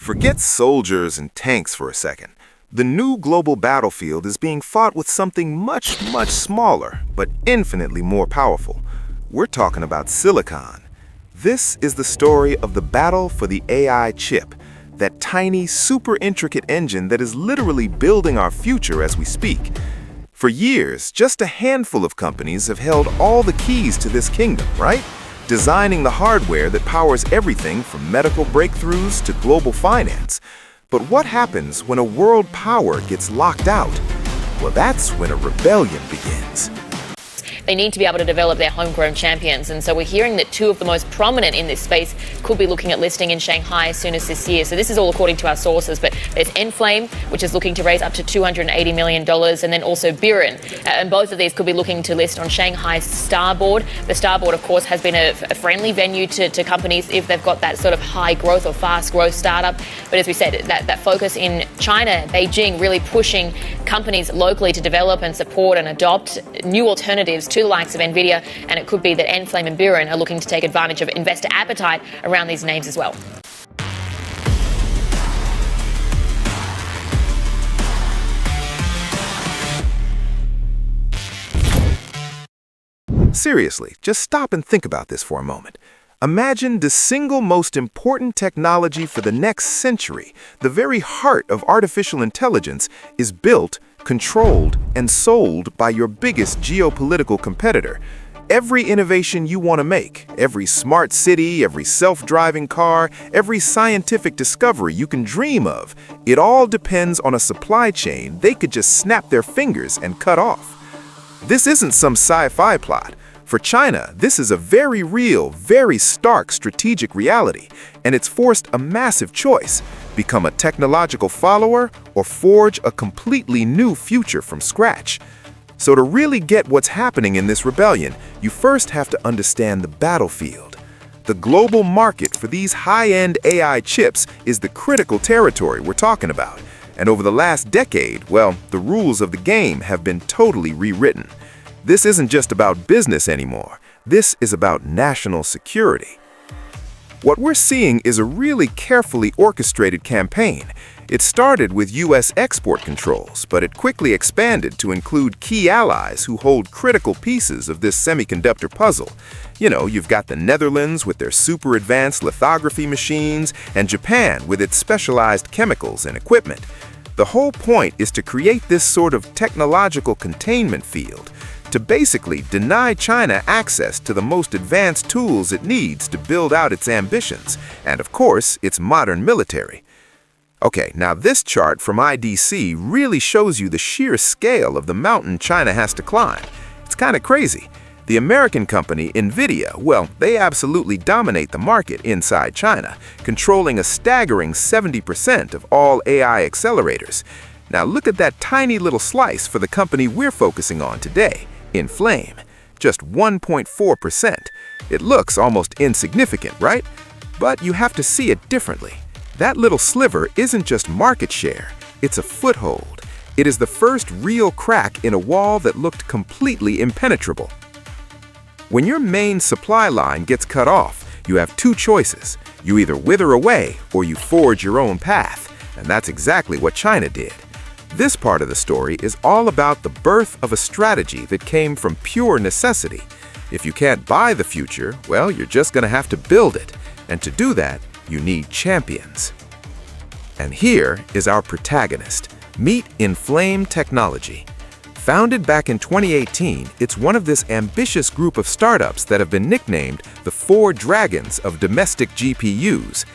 Forget soldiers and tanks for a second. The new global battlefield is being fought with something much, much smaller, but infinitely more powerful. We're talking about silicon. This is the story of the battle for the AI chip, that tiny, super intricate engine that is literally building our future as we speak. For years, just a handful of companies have held all the keys to this kingdom, right? Designing the hardware that powers everything from medical breakthroughs to global finance. But what happens when a world power gets locked out? Well, that's when a rebellion begins. They need to be able to develop their homegrown champions, and so we're hearing that two of the most prominent in this space could be looking at listing in Shanghai as soon as this year. So this is all according to our sources, but there's Enflame, which is looking to raise up to $280 million, and then also Biren. And both of these could be looking to list on Shanghai's Starboard. The Starboard, of course, has been a friendly venue to companies if they've got that sort of high growth or fast growth startup. But as we said, that focus in China, Beijing, really pushing companies locally to develop and support and adopt new alternatives to the likes of Nvidia, and it could be that Enflame and Biren are looking to take advantage of investor appetite around these names as well. Seriously, just stop and think about this for a moment. Imagine the single most important technology for the next century, the very heart of artificial intelligence, is built, controlled, and sold by your biggest geopolitical competitor. Every innovation you want to make, every smart city, every self-driving car, every scientific discovery you can dream of, it all depends on a supply chain they could just snap their fingers and cut off. This isn't some sci-fi plot. For China, this is a very real, very stark strategic reality, and it's forced a massive choice: become a technological follower or forge a completely new future from scratch. So to really get what's happening in this rebellion, you first have to understand the battlefield. The global market for these high-end AI chips is the critical territory we're talking about. And over the last decade, well, the rules of the game have been totally rewritten. This isn't just about business anymore. This is about national security. What we're seeing is a really carefully orchestrated campaign. It started with U.S. export controls, but it quickly expanded to include key allies who hold critical pieces of this semiconductor puzzle. You know, you've got the Netherlands with their super advanced lithography machines, and Japan with its specialized chemicals and equipment. The whole point is to create this sort of technological containment field, to basically deny China access to the most advanced tools it needs to build out its ambitions, and of course, its modern military. Okay, now this chart from IDC really shows you the sheer scale of the mountain China has to climb. It's kind of crazy. The American company Nvidia, well, they absolutely dominate the market inside China, controlling a staggering 70% of all AI accelerators. Now look at that tiny little slice for the company we're focusing on today, Enflame, just 1.4%. It looks almost insignificant, right? But you have to see it differently. That little sliver isn't just market share, it's a foothold. It is the first real crack in a wall that looked completely impenetrable. When your main supply line gets cut off, you have two choices. You either wither away or you forge your own path, and that's exactly what China did. This part of the story is all about the birth of a strategy that came from pure necessity. If you can't buy the future, well, you're just going to have to build it. And to do that, you need champions. And here is our protagonist. Meet Enflame Technology. Founded back in 2018, it's one of this ambitious group of startups that have been nicknamed the Four Dragons of domestic GPUs.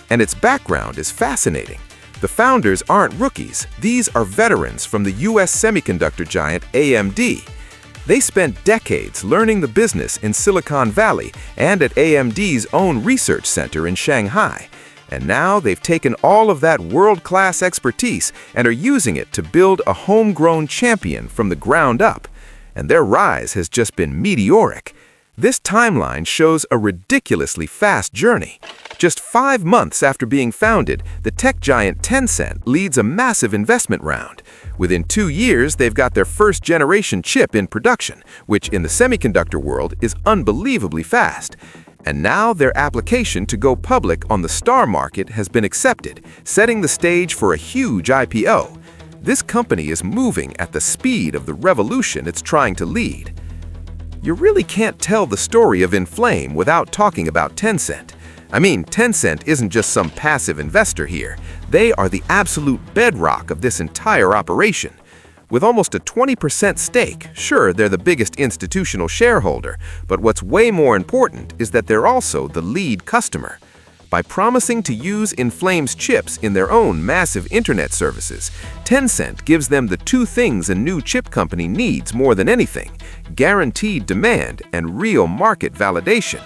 And its background is fascinating. The founders aren't rookies. These are veterans from the U.S. semiconductor giant AMD. They spent decades learning the business in Silicon Valley and at AMD's own research center in Shanghai. And now they've taken all of that world-class expertise and are using it to build a homegrown champion from the ground up. And their rise has just been meteoric. This timeline shows a ridiculously fast journey. Just 5 months after being founded, the tech giant Tencent leads a massive investment round. Within 2 years, they've got their first-generation chip in production, which in the semiconductor world is unbelievably fast. And now their application to go public on the STAR market has been accepted, setting the stage for a huge IPO. This company is moving at the speed of the revolution it's trying to lead. You really can't tell the story of Enflame without talking about Tencent. I mean, Tencent isn't just some passive investor here. They are the absolute bedrock of this entire operation. With almost a 20% stake, sure, they're the biggest institutional shareholder, but what's way more important is that they're also the lead customer. By promising to use Enflame's chips in their own massive internet services, Tencent gives them the two things a new chip company needs more than anything: guaranteed demand and real market validation.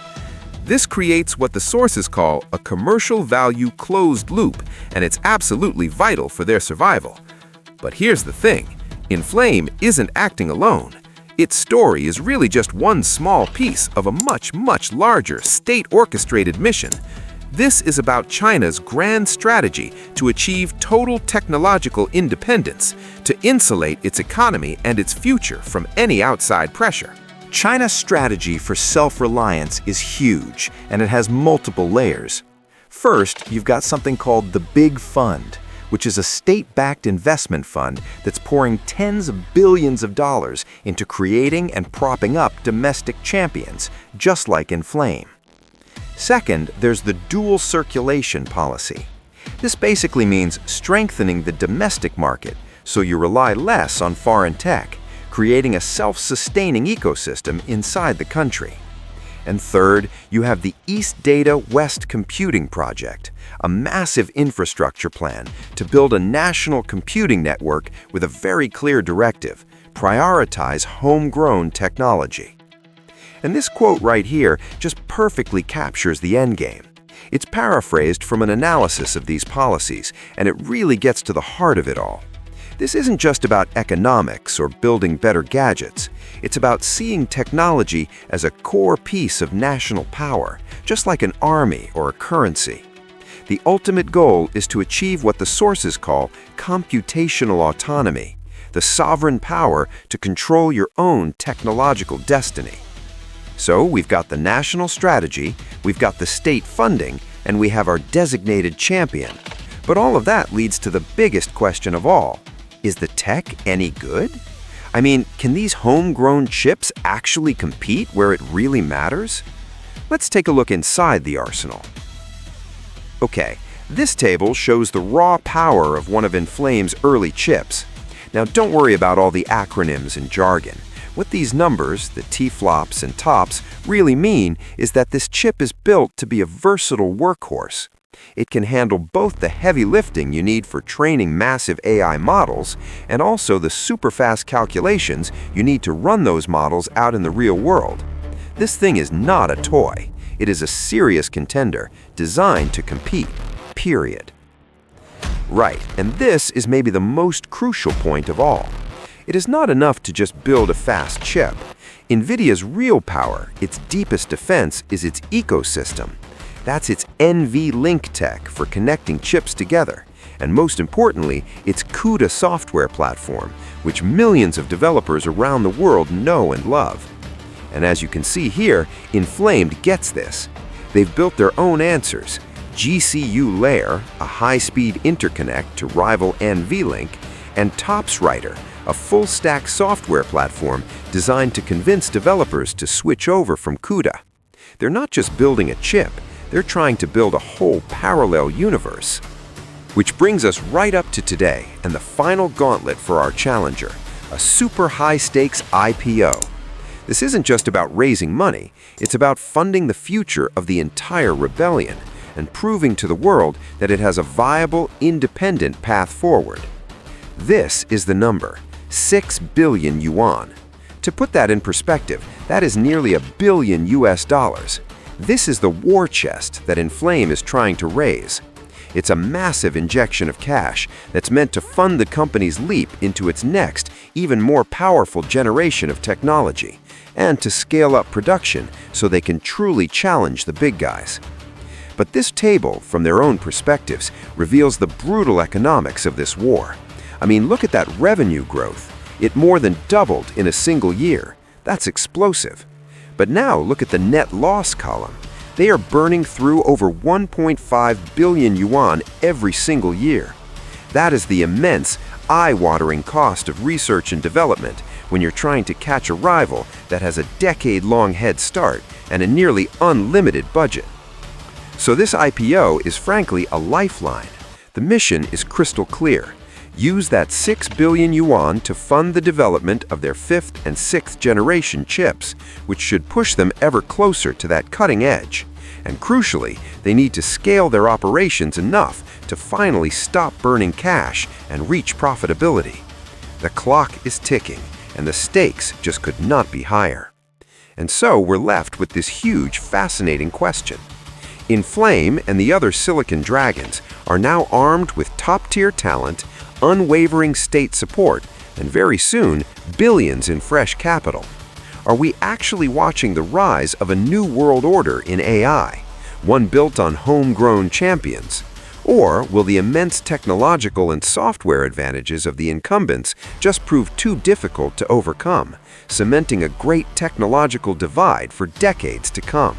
This creates what the sources call a commercial value closed loop, and it's absolutely vital for their survival. But here's the thing. Enflame isn't acting alone. Its story is really just one small piece of a much, much larger state-orchestrated mission. This is about China's grand strategy to achieve total technological independence, to insulate its economy and its future from any outside pressure. China's strategy for self-reliance is huge, and it has multiple layers. First, you've got something called the Big Fund, which is a state-backed investment fund that's pouring tens of billions of dollars into creating and propping up domestic champions, just like Enflame. Second, there's the dual circulation policy. This basically means strengthening the domestic market so you rely less on foreign tech, creating a self-sustaining ecosystem inside the country. And third, you have the East Data West Computing Project, a massive infrastructure plan to build a national computing network with a very clear directive: prioritize homegrown technology. And this quote right here just perfectly captures the endgame. It's paraphrased from an analysis of these policies, and it really gets to the heart of it all. This isn't just about economics or building better gadgets. It's about seeing technology as a core piece of national power, just like an army or a currency. The ultimate goal is to achieve what the sources call computational autonomy, the sovereign power to control your own technological destiny. So we've got the national strategy, we've got the state funding, and we have our designated champion. But all of that leads to the biggest question of all. Is the tech any good? I mean, can these homegrown chips actually compete where it really matters? Let's take a look inside the arsenal. Okay, this table shows the raw power of one of Enflame's early chips. Now, don't worry about all the acronyms and jargon. What these numbers, the T-flops and tops, really mean is that this chip is built to be a versatile workhorse. It can handle both the heavy lifting you need for training massive AI models and also the super fast calculations you need to run those models out in the real world. This thing is not a toy. It is a serious contender designed to compete, period. Right, and this is maybe the most crucial point of all. It is not enough to just build a fast chip. Nvidia's real power, its deepest defense, is its ecosystem. That's its NVLink tech for connecting chips together, and most importantly, its CUDA software platform, which millions of developers around the world know and love. And as you can see here, Enflame gets this. They've built their own answers: GCU Layer, a high-speed interconnect to rival NVLink, and TopsWriter, a full-stack software platform designed to convince developers to switch over from CUDA. They're not just building a chip, they're trying to build a whole parallel universe. Which brings us right up to today and the final gauntlet for our challenger, a super high-stakes IPO. This isn't just about raising money, it's about funding the future of the entire rebellion and proving to the world that it has a viable, independent path forward. This is the number, 6 billion yuan. To put that in perspective, that is nearly $1 billion US. This is the war chest that Enflame is trying to raise. It's a massive injection of cash that's meant to fund the company's leap into its next, even more powerful generation of technology, and to scale up production so they can truly challenge the big guys. But this table, from their own perspectives, reveals the brutal economics of this war. I mean, look at that revenue growth. It more than doubled in a single year. That's explosive. But now look at the net loss column. They are burning through over 1.5 billion yuan every single year. That is the immense, eye-watering cost of research and development when you're trying to catch a rival that has a decade-long head start and a nearly unlimited budget. So this IPO is frankly a lifeline. The mission is crystal clear. Use that 6 billion yuan to fund the development of their 5th and 6th generation chips, which should push them ever closer to that cutting edge. And crucially, they need to scale their operations enough to finally stop burning cash and reach profitability. The clock is ticking, and the stakes just could not be higher. And so we're left with this huge, fascinating question. Enflame and the other silicon dragons are now armed with top-tier talent, unwavering state support, and very soon, billions in fresh capital. Are we actually watching the rise of a new world order in AI, one built on homegrown champions? Or will the immense technological and software advantages of the incumbents just prove too difficult to overcome, cementing a great technological divide for decades to come?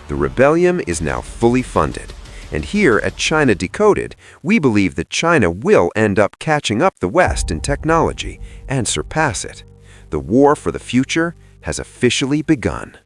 The rebellion is now fully funded. And here at China Decoded, we believe that China will end up catching up the West in technology and surpass it. The war for the future has officially begun.